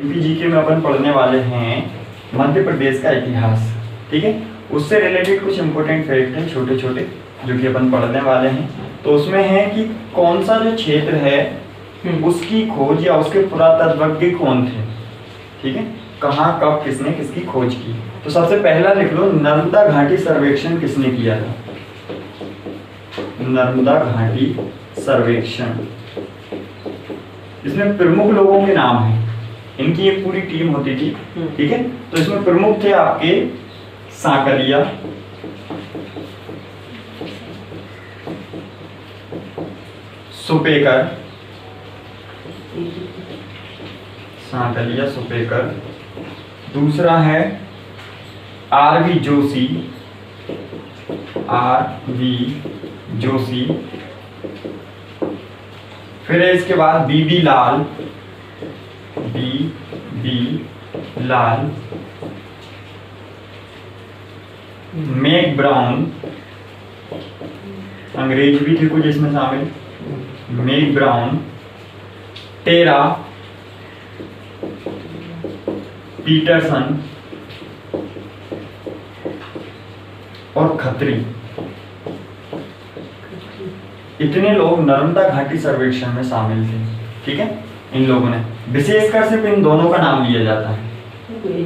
GK में अपन पढ़ने वाले हैं मध्य प्रदेश का इतिहास। ठीक है, उससे रिलेटेड कुछ इंपॉर्टेंट फैक्ट हैं छोटे छोटे जो कि अपन पढ़ने वाले हैं। तो उसमें है कि कौन सा जो क्षेत्र है उसकी खोज या उसके पुरातत्वज्ञ कौन थे। ठीक है, कहाँ कब किसने किसकी खोज की। तो सबसे पहला लिख लो, नर्मदा घाटी सर्वेक्षण किसने किया था। नर्मदा घाटी सर्वेक्षण, इसमें प्रमुख लोगों के नाम हैं, इनकी एक पूरी टीम होती थी। ठीक है, तो इसमें प्रमुख थे आपके सांकलिया, सुपेकर, सांकलिया सुपेकर। दूसरा है आरवी जोशी, आरवी जोशी। फिर है इसके बाद बीबी लाल, बीबी लाल। मैक ब्राउन, अंग्रेज भी थे कुछ इसमें शामिल, मैक ब्राउन। टेरा, पीटरसन और खत्री। इतने लोग नर्मदा घाटी सर्वेक्षण में शामिल थे। ठीक है, इन लोगों ने विशेषकर सिर्फ इन दोनों का नाम लिया जाता है,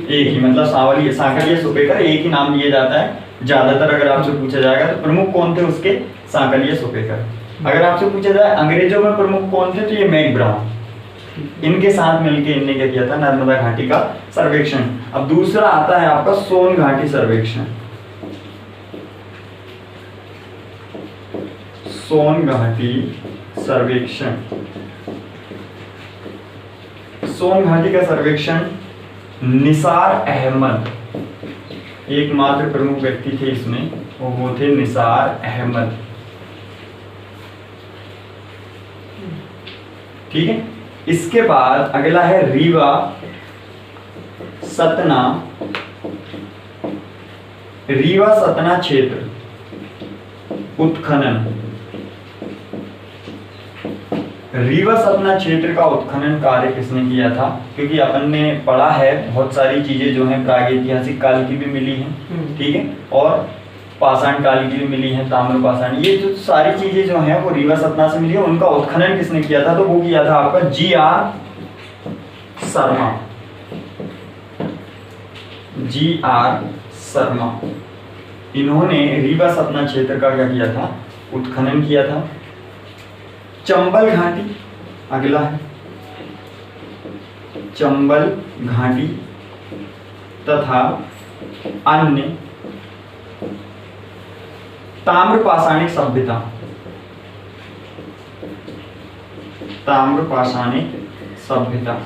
एक ही, मतलब सांकलिया सुपेकर एक ही नाम लिया जाता है। ज्यादातर अगर आपसे पूछा जाएगा तो प्रमुख कौन थे उसके, सांकलिया सुपेकर। अगर आपसे पूछा जाए अंग्रेजों में प्रमुख कौन थे, तो ये मैक ब्राउन। इनके साथ मिलकर इनने क्या किया था, नर्मदा घाटी का सर्वेक्षण। अब दूसरा आता है आपका सोन घाटी सर्वेक्षण। सोन घाटी सर्वेक्षण, सोन घाटी का सर्वेक्षण निसार अहमद, एकमात्र प्रमुख व्यक्ति थे इसमें, वो थे निसार अहमद। ठीक है, इसके बाद अगला है रीवा सतना, रीवा सतना क्षेत्र उत्खनन। रीवा सतना क्षेत्र का उत्खनन कार्य किसने किया था, क्योंकि अपन ने पढ़ा है बहुत सारी चीजें जो हैं प्रागैतिहासिक काल की भी मिली हैं। ठीक है, और पाषाण काल की भी मिली है, ताम्र पाषाण, ये जो सारी चीजें जो हैं वो रीवा सतना से मिली है। उनका उत्खनन किसने किया था, तो वो किया था आपका जी.आर. शर्मा, जी.आर. शर्मा। इन्होंने रीवा सतना क्षेत्र का क्या किया था, उत्खनन किया था। चंबल घाटी अगला है, चंबल घाटी तथा अन्य ताम्र पाषाणिक सभ्यता, ताम्र पाषाणिक सभ्यता।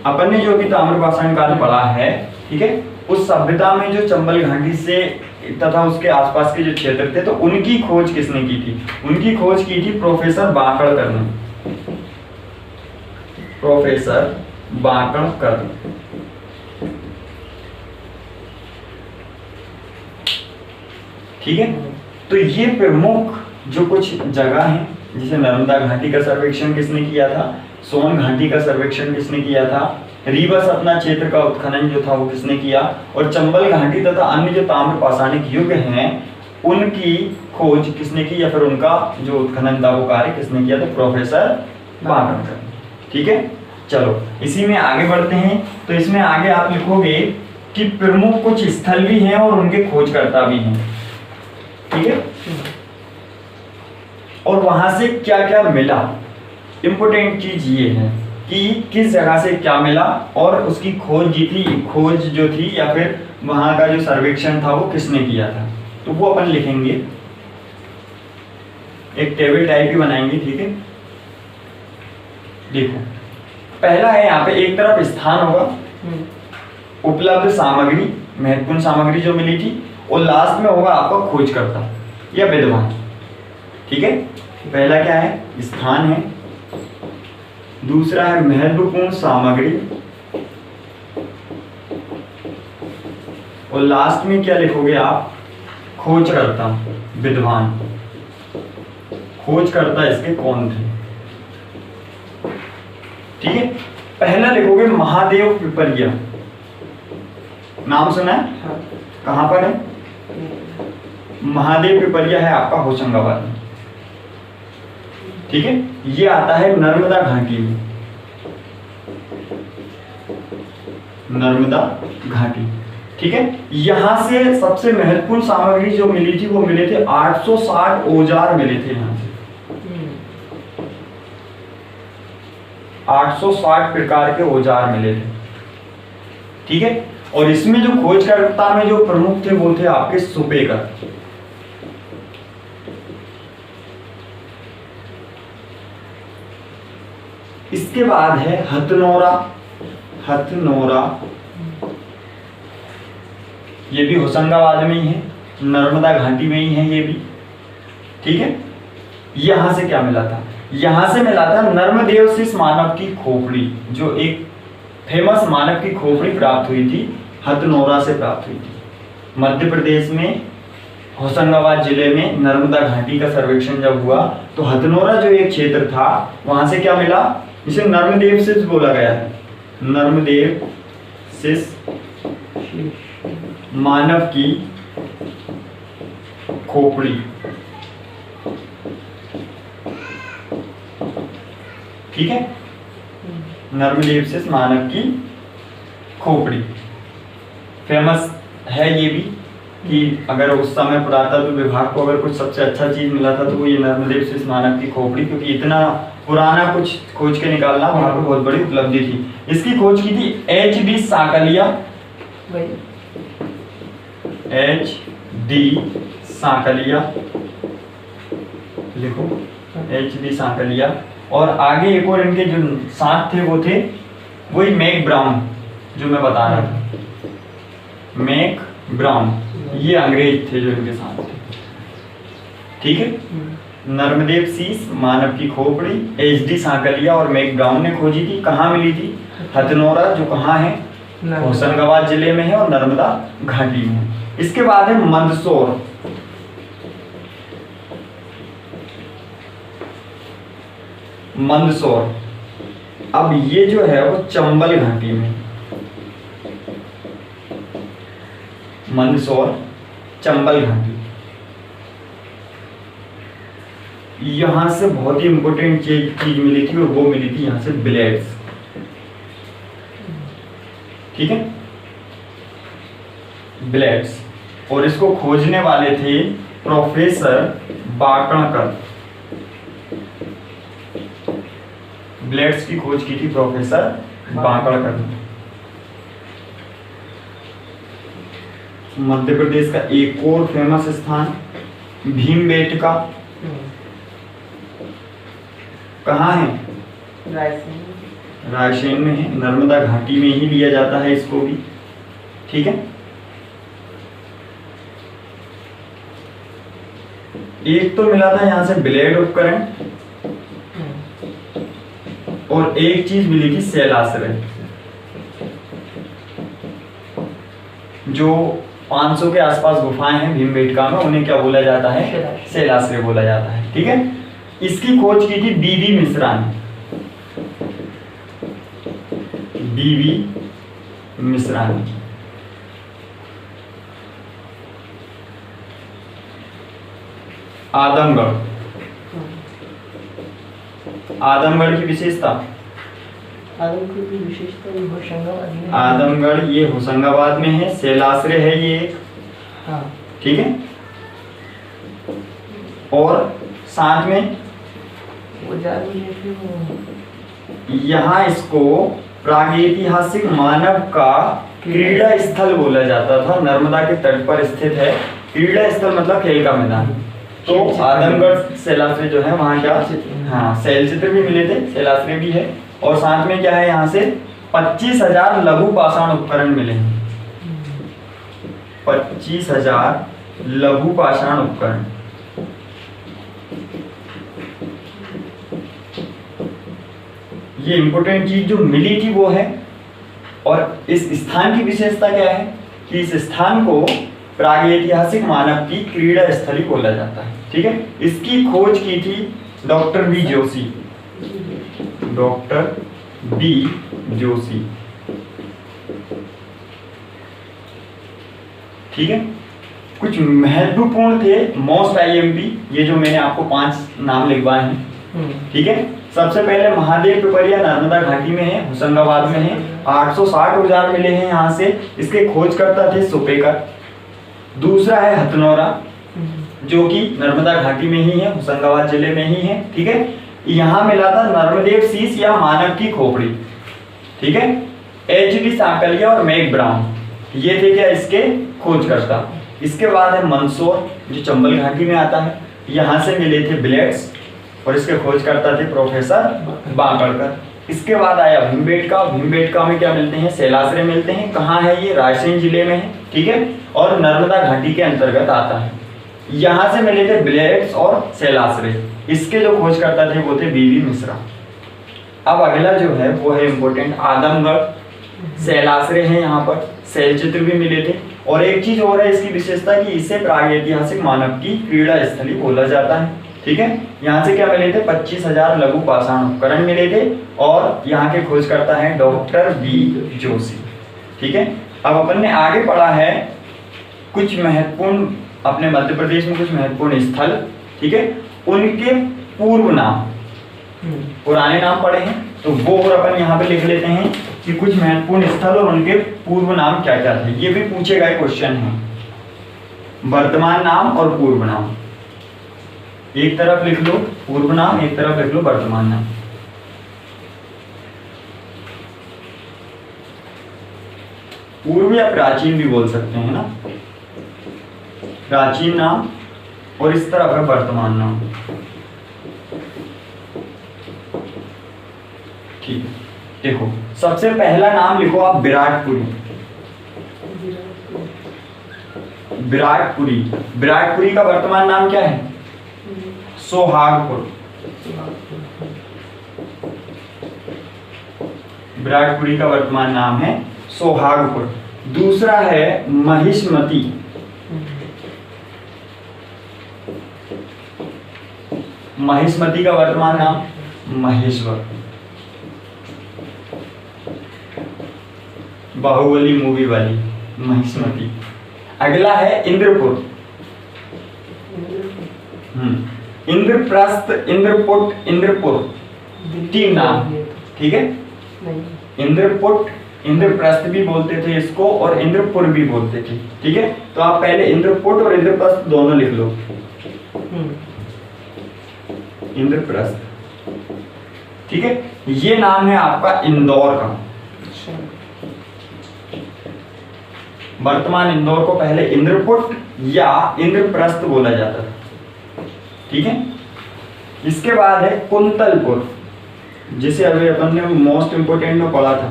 अपन ने जो भी ताम्र पाषाण काल पढ़ा है, ठीक है, उस सभ्यता में जो चंबल घाटी से तथा उसके आसपास के जो क्षेत्र थे, तो उनकी खोज किसने की थी, उनकी खोज की थी प्रोफेसर बांकड़कर ने, प्रोफेसर बांकड़कर। ठीक है, तो ये प्रमुख जो कुछ जगह हैं, जैसे नर्मदा घाटी का सर्वेक्षण किसने किया था, सोन घाटी का सर्वेक्षण किसने किया था, रीवा सतना क्षेत्र का उत्खनन जो था वो किसने किया, और चंबल घाटी तथा अन्य जो ताम्र पाषाणिक युग हैं उनकी खोज किसने की, या फिर उनका जो उत्खनन था वो कार्य किसने किया, तो प्रोफेसर बांकड़कर। ठीक है, चलो इसी में आगे बढ़ते हैं। तो इसमें आगे आप लिखोगे कि प्रमुख कुछ स्थल भी हैं और उनके खोजकर्ता भी हैं। ठीक है, और वहां से क्या क्या मिला, इंपोर्टेंट चीज ये है कि किस जगह से क्या मिला और उसकी खोज जो थी या फिर वहां का जो सर्वेक्षण था वो किसने किया था, तो वो अपन लिखेंगे, एक टेबल टाइप ही बनाएंगे। ठीक है, देखो पहला है यहाँ पे एक तरफ स्थान होगा, उपलब्ध सामग्री, महत्वपूर्ण सामग्री जो मिली थी, और लास्ट में होगा आपका खोजकर्ता या विद्वान। ठीक है, पहला क्या है, स्थान है, दूसरा है महत्वपूर्ण सामग्री, और लास्ट में क्या लिखोगे आप, खोजकर्ता, विद्वान। खोजकर्ता इसके कौन थे। ठीक है, पहला लिखोगे महादेव पिपलिया, नाम सुना है? हाँ। कहाँ पर है? महादेव पिपलिया है आपका होशंगाबाद में, ठीक है। ये आता है नर्मदा घाटी में, नर्मदा घाटी, ठीक है। यहां से सबसे महत्वपूर्ण सामग्री जो मिली थी वो मिले थे 860 औजार मिले थे यहां से, 860 प्रकार के औजार मिले थे, ठीक है। और इसमें जो खोजकर्ता में जो प्रमुख थे वो थे आपके सुपेकर। इसके बाद है हथनोरा, हथनोरा ये भी होशंगाबाद में ही है, नर्मदा घाटी में ही है ये भी, ठीक है। यहां से क्या मिला था? यहां से मिला था नर्मदेवशीष मानव की खोपड़ी, जो एक फेमस मानव की खोपड़ी प्राप्त हुई थी, हथनोरा से प्राप्त हुई थी। मध्य प्रदेश में होशंगाबाद जिले में नर्मदा घाटी का सर्वेक्षण जब हुआ तो हथनोरा जो एक क्षेत्र था वहां से क्या मिला? इसे नर्मदेवशीष बोला गया है, नर्मदेवशीष मानव की खोपड़ी, ठीक है। नर्मदेवशीष मानव की खोपड़ी फेमस है ये भी, कि अगर उस समय पुरातत्व विभाग को अगर कुछ सबसे अच्छा चीज मिला था तो वो ये नर्मदेवशीष मानव की खोपड़ी, क्योंकि इतना पुराना कुछ खोज के निकालना वहां पर बहुत बड़ी उपलब्धि थी। इसकी खोज की थी HD सांकलिया, HD सांकलिया लिखो, HD सांकलिया। और आगे एक और इनके जो साथ थे वो थे वही मैक ब्राउन, जो मैं बता रहा था, मैक ब्राउन, ये अंग्रेज थे जो इनके साथ थे, ठीक है। नर्मदेवशीष मानव की खोपड़ी HD सांकलिया और मैक ब्राउन ने खोजी थी। कहाँ मिली थी? हथनोरा, जो कहाँ है? होशंगाबाद जिले में है और नर्मदा घाटी में है। इसके बाद है मंदसौर, मंदसौर। अब ये जो है वो चंबल घाटी में, मंदसौर चंबल घाटी। यहां से बहुत ही इंपॉर्टेंट चीज मिली थी और वो मिली थी यहां से ब्लेड्स, ठीक है, ब्लेड्स। और इसको खोजने वाले थे प्रोफेसर बाकणकर, ब्लेड्स की खोज की थी प्रोफेसर बाकणकर। मध्य प्रदेश का एक और फेमस स्थान भीमबेटका, कहाँ है? रायसेन में है, नर्मदा घाटी में ही लिया जाता है इसको भी, ठीक है। एक तो मिला था यहां से ब्लेड उपकरण और एक चीज मिली थी शैलाश्रय, जो 500 के आसपास गुफाएं हैं भीमबेटका में, उन्हें क्या बोला जाता है? शैलाश्रय बोला जाता है, ठीक है। इसकी खोज की थी बीवी मिश्रा ने, बीवी मिश्रा ने। आदमगढ़, आदमगढ़ की विशेषता, आदमगढ़ ये होशंगाबाद में है, शैलाश्रय है ये, हाँ, ठीक है। और साथ में यहाँ इसको प्रागैतिहासिक मानव का क्रीड़ा स्थल बोला जाता था, नर्मदा के तट पर स्थित है। क्रीड़ा स्थल मतलब खेल का मैदान। तो आदमगढ़ शैलाश्रय जो है वहाँ क्या, हाँ, शैल चित्र भी मिले थे, शैलाश्रय भी है। और साथ में क्या है, यहाँ से 25,000 लघु पाषाण उपकरण मिले हैं, 25,000 लघु पाषाण उपकरण। ये इंपोर्टेंट चीज जो मिली थी वो है। और इस स्थान की विशेषता क्या है कि इस स्थान को प्रागैतिहासिक मानव की क्रीड़ा स्थली बोला जाता है, ठीक है। इसकी खोज की थी doctor B Joshi, doctor B Joshi. ठीक है, कुछ महत्वपूर्ण थे मोस्ट आईएमपी, ये जो मैंने आपको 5 नाम लिखवाए हैं। ठीक है, सबसे पहले महादेव पिपरिया नर्मदा घाटी में है, होशंगाबाद में है। 860 औजार मिले हैं यहाँ से। इसके खोजकर्ता थे सुपेकर। दूसरा है हथनौरा, जो कि नर्मदा घाटी में ही है, होशंगाबाद जिले में ही है। ठीक है, यहाँ मिला था नर्मदेव शीश या मानव की खोपड़ी। ठीक है, एच.डी. सांकलिया और मैक ब्राउन, ये थे क्या इसके खोजकर्ता। इसके बाद है मंदसौर, जो चंबल घाटी में आता है। यहाँ से मिले थे ब्लेड्स और इसके खोजकर्ता थे प्रोफेसर बांकड़कर। इसके बाद आया भीमबेटका। भीमबेटका में क्या मिलते हैं? शैलाश्रय मिलते हैं। कहाँ है ये? रायसेन जिले में है। ठीक है, और नर्मदा घाटी के अंतर्गत आता है। यहाँ से मिले थे ब्लेड्स और शैलाश्रय। इसके जो खोजकर्ता थे वो थे बीवी मिश्रा। अब अगला जो है वो है इम्पोर्टेंट, आदमगढ़। शैलाश्रय है यहाँ पर, शैल चित्र भी मिले थे। और एक चीज और है इसकी विशेषता कि इसे प्रागैतिहासिक मानव की क्रीड़ा स्थली बोला जाता है। ठीक है, यहाँ से क्या मिले थे? 25,000 लघु पाषाण उपकरण मिले थे। और यहाँ के खोजकर्ता हैं डॉक्टर बी जोशी। ठीक है, अब अपन ने आगे पढ़ा है कुछ महत्वपूर्ण, अपने मध्य प्रदेश में कुछ महत्वपूर्ण स्थल। ठीक है, उनके पूर्व नाम, पुराने नाम पढ़े हैं तो वो और अपन यहाँ पे लिख लेते हैं कि कुछ महत्वपूर्ण स्थल और उनके पूर्व नाम क्या क्या थे। ये भी पूछे गए क्वेश्चन है, वर्तमान नाम और पूर्व नाम। एक तरफ लिख लो पूर्व नाम, एक तरफ लिख लो वर्तमान नाम। पूर्व या प्राचीन भी बोल सकते हैं ना, प्राचीन नाम, और इस तरफ है वर्तमान नाम। ठीक है, देखो सबसे पहला नाम लिखो आप विराटपुरी। विराटपुरी, विराटपुरी का वर्तमान नाम क्या है? सोहागपुर। विराटपुरी का वर्तमान नाम है सोहागपुर। दूसरा है महिष्मती। महिष्मती का वर्तमान नाम महेश्वर। बाहुबली मूवी वाली महिष्मती। अगला है इंद्रपुर। इंद्रप्रस्थ, इंद्रपुट, इंद्रपुर, 3 नाम। ठीक है, इंद्रपुट, इंद्रप्रस्थ भी बोलते थे इसको और इंद्रपुर भी बोलते थे। ठीक है, तो आप पहले इंद्रपुट और इंद्रप्रस्थ दोनों लिख लो। इंद्रप्रस्थ। ठीक है, ये नाम है आपका इंदौर का। वर्तमान इंदौर को पहले इंद्रपुट या इंद्रप्रस्थ बोला जाता था। ठीक है, इसके बाद है कुंतलपुर, जिसे अभी अपन ने मोस्ट इंपोर्टेंट में पढ़ा था।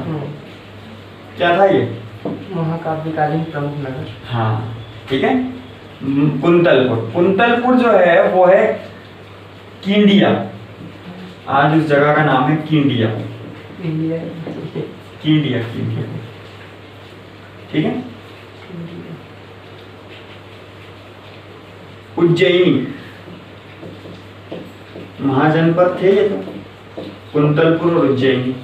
क्या था ये? महाकाव्यकालीन प्रमुख नगर। हाँ, ठीक है, कुंतलपुर। कुंतलपुर जो है वो है कींडिया। आज उस जगह का नाम है कींडिया। कींडिया, कींडिया। ठीक है, उज्जैनी महाजनपद थे ये तो, कुंतलपुर और उज्जैनी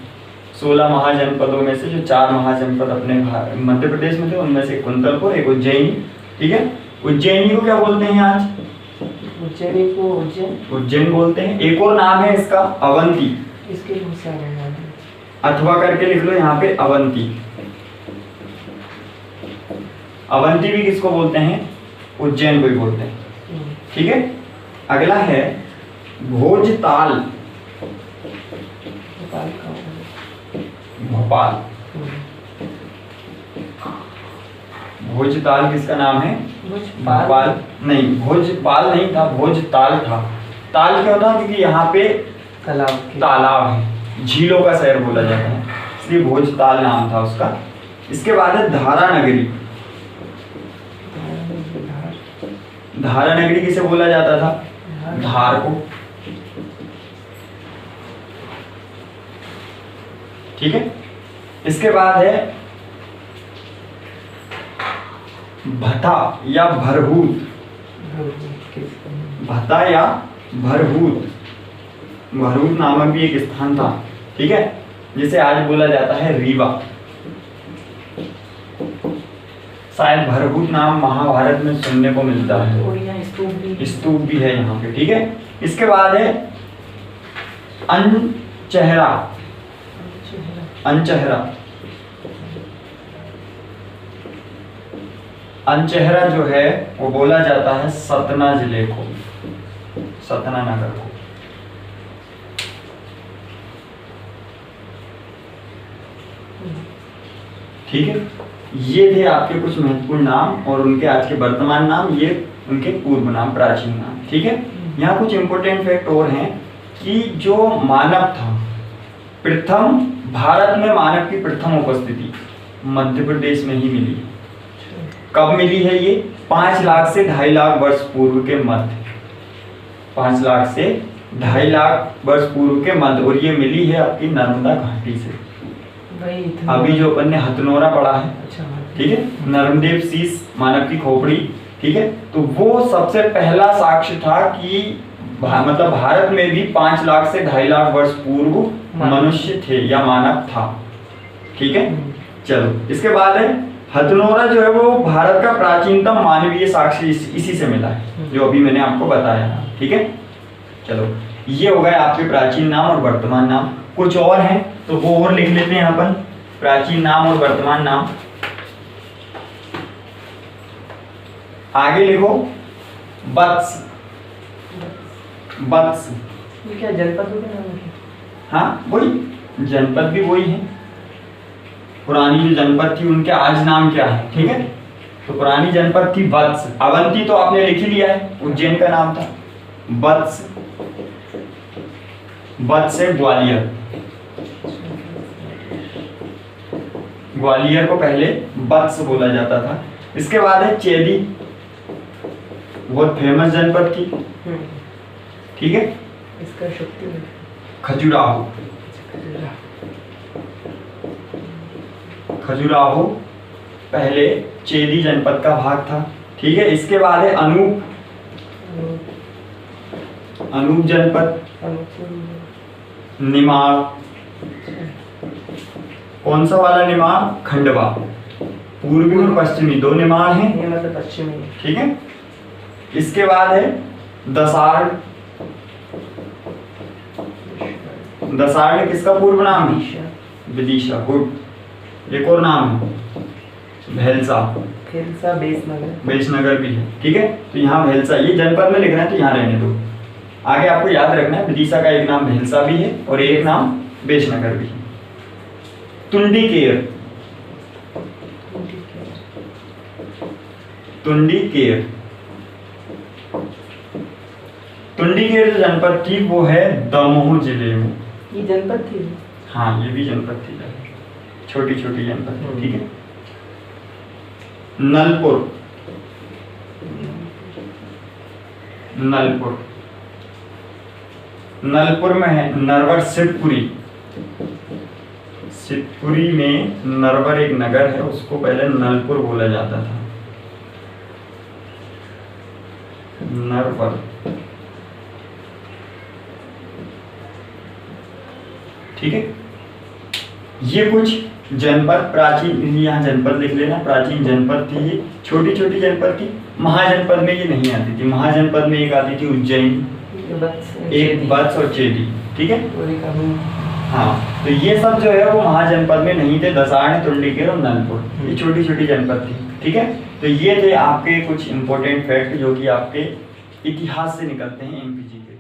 16 महाजनपदों में से जो 4 महाजनपद अपने मध्य प्रदेश में थे उनमें से कुंतलपुर, एक उज्जैनी। ठीक है, उज्जैनी को क्या बोलते हैं आज? उज्जैनी को उज्जैन बोलते हैं। एक और नाम है इसका अवंती। इसके बहुत सारे नाम हैं, अथवा करके लिख लो यहाँ पे अवंती। अवंती भी किसको बोलते हैं? उज्जैन को ही बोलते हैं। ठीक है, अगला है भोजताल। भोपाल। भोजताल किसका नाम है? भोपाल नहीं, भोजपाल नहीं था, भोजताल था। ताल क्यों था? क्योंकि यहाँ पे तालाब है, झीलों का शहर बोला जाता है, इसलिए भोजताल नाम था उसका। इसके बाद है धारा नगरी। धारा नगरी किसे बोला जाता था? धार को। ठीक है, इसके बाद है भता या भरभूत। भता या भरभूत, भरभूत नामक भी एक स्थान था। ठीक है, जिसे आज बोला जाता है रीवा। शायद भरभूत नाम महाभारत में सुनने को मिलता है। और यहाँ स्तूप भी है यहाँ पे, ठीक है। इसके बाद है अनचेहरा। अनचेहरा जो है वो बोला जाता है सतना जिले को, सतना नगर को। ठीक है, ये थे आपके कुछ महत्वपूर्ण नाम और उनके आज के वर्तमान नाम, ये उनके पूर्व नाम, प्राचीन नाम। ठीक है, यहाँ कुछ इंपॉर्टेंट फैक्ट और हैं कि जो मानव था, प्रथम भारत में मानव की प्रथम उपस्थिति मध्य प्रदेश में ही मिली। कब मिली है ये? 5 लाख से 2.5 लाख वर्ष पूर्व के मध्य, 5 लाख से 2.5 लाख वर्ष पूर्व के मध्य, और ये मिली है आपकी नर्मदा घाटी से। अभी जो अपन ने हथनोरा पढ़ा है, ठीक है, नर्मदेव शीश मानव की खोपड़ी, ठीक है, तो वो सबसे पहला साक्ष्य था कि मतलब भारत में भी 5 लाख से 2.5 लाख वर्ष पूर्व मनुष्य थे या मानव था। ठीक है, चलो इसके बाद है हथनोरा जो है वो भारत का प्राचीनतम मानवीय साक्ष्य इसी से मिला है, जो अभी मैंने आपको बताया। ठीक है, चलो ये हो गए आपके प्राचीन नाम और वर्तमान नाम। कुछ और हैं तो वो और लिख लेते हैं यहाँ पर, प्राचीन नाम और वर्तमान नाम। आगे लिखो वत्स। वत्स ये क्या जनपद हो गया? हाँ वही जनपद भी वही है। पुरानी जो जनपद थी उनके आज नाम क्या है? ठीक है, तो पुरानी जनपद थी वत्स। अवंती तो आपने लिख ही लिया है, उज्जैन का नाम था वत्स। वत्स से ग्वालियर, ग्वालियर को पहले वत्स बोला जाता था। इसके बाद है चेदी, बहुत फेमस जनपद थी। ठीक है, इसका शक्ति खजुराहो। खजुराहो पहले चेदी जनपद का भाग था। ठीक है, इसके बाद है अनूप। अनूप जनपद, निमाड़। कौन सा वाला निमाड़? खंडवा। पूर्वी और पश्चिमी दो निमाड़ हैं, ये मतलब पश्चिमी। ठीक है, इसके बाद है दसाड़। दसाड़ किसका पूर्व नाम है? विदिशा। गुड। एक और नाम है भेलसा। भेलसा बेसनगर। बेसनगर भी है। ठीक है, तो यहाँ भेलसा, ये जनपद में लिखना है तो यहाँ रहने दो। आगे आपको याद रखना है विदिशा का एक नाम भेलसा भी है और एक नाम बेसनगर भी है। तुंडीकेर। तुंडीकेर, तुंडीकेर जो जनपद थी वो है दमोह जिले में। ये जनपद थी? हाँ, ये भी जनपद थी, छोटी छोटी जनपद थी। ठीक है, नलपुर। नलपुर, नलपुर में है नरवर। शिवपुरी, शिवपुरी में नरवर एक नगर है, उसको पहले नलपुर बोला जाता था। नरवर। ठीक है, ये कुछ जनपद प्राचीन, यहाँ जनपद लिख लेना, प्राचीन जनपद थी ये, छोटी छोटी जनपद थी। महाजनपद में ये नहीं आती थी। महाजनपद में एक आती थी उज्जैन, एक वत्स और चेदी। ठीक है, हाँ, तो ये सब जो है वो महाजनपद में नहीं थे। दसाड़, तुंडीकेर और नलपुर, ये छोटी छोटी जनपद थी। ठीक है, तो ये थे आपके कुछ इंपॉर्टेंट फैक्ट जो कि आपके इतिहास से निकलते हैं, एमपीजी के।